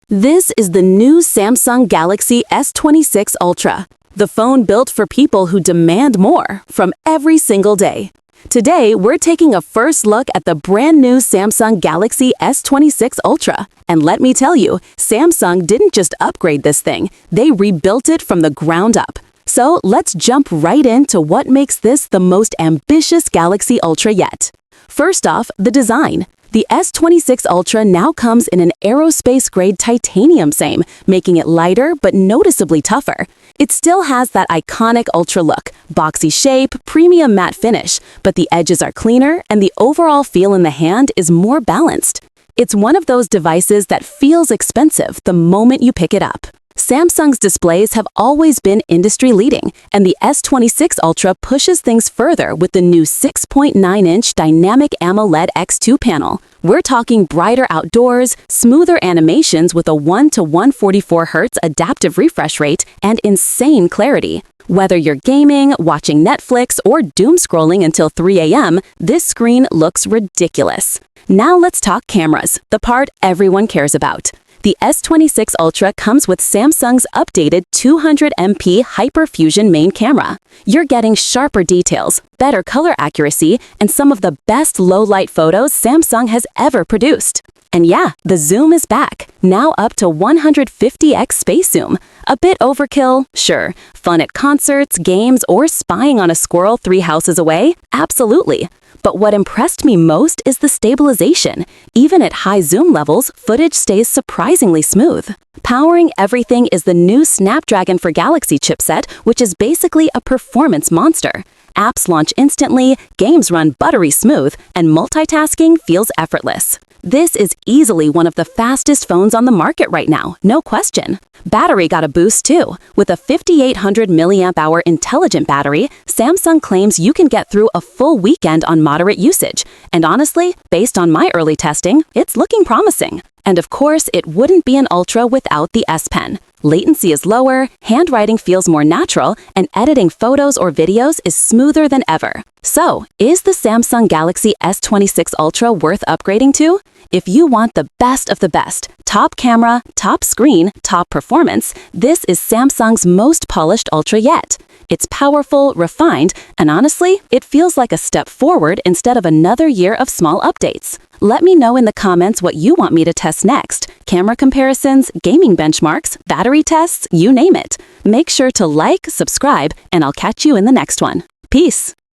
This is the new Samsung Galaxy S26 Ultra, the phone built for people who demand more from every single day. Today, we're taking a first look at the brand new Samsung Galaxy S26 Ultra. And let me tell you, Samsung didn't just upgrade this thing, they rebuilt it from the ground up. So let's jump right into what makes this the most ambitious Galaxy Ultra yet. First off, the design. The S26 Ultra now comes in an aerospace-grade titanium same, making it lighter but noticeably tougher. It still has that iconic Ultra look, boxy shape, premium matte finish, but the edges are cleaner and the overall feel in the hand is more balanced. It's one of those devices that feels expensive the moment you pick it up. Samsung's displays have always been industry-leading, and the S26 Ultra pushes things further with the new 6.9-inch dynamic AMOLED X2 panel. We're talking brighter outdoors, smoother animations with a 1 to 144 Hz adaptive refresh rate, and insane clarity. Whether you're gaming, watching Netflix, or doom scrolling until 3 a.m., this screen looks ridiculous. Now let's talk cameras, the part everyone cares about. The S26 Ultra comes with Samsung's updated 200MP HyperFusion main camera. You're getting sharper details, better color accuracy, and some of the best low-light photos Samsung has ever produced. And yeah, the zoom is back, now up to 150x space zoom. A bit overkill, sure. Fun at concerts, games, or spying on a squirrel 3 houses away? Absolutely. But what impressed me most is the stabilization. Even at high zoom levels, footage stays surprisingly smooth. Powering everything is the new Snapdragon for Galaxy chipset, which is basically a performance monster. Apps launch instantly, games run buttery smooth, and multitasking feels effortless. This is easily one of the fastest phones on the market right now, no question. Battery got a boost too. With a 5800 mAh intelligent battery, Samsung claims you can get through a full weekend on moderate usage. And honestly, based on my early testing, it's looking promising. And of course, it wouldn't be an Ultra without the S Pen. Latency is lower, handwriting feels more natural, and editing photos or videos is smoother than ever. So, is the Samsung Galaxy S26 Ultra worth upgrading to? If you want the best of the best, top camera, top screen, top performance, this is Samsung's most polished Ultra yet. It's powerful, refined, and honestly, it feels like a step forward instead of another year of small updates. Let me know in the comments what you want me to test next. Camera comparisons, gaming benchmarks, battery tests, you name it. Make sure to like, subscribe, and I'll catch you in the next one. Peace.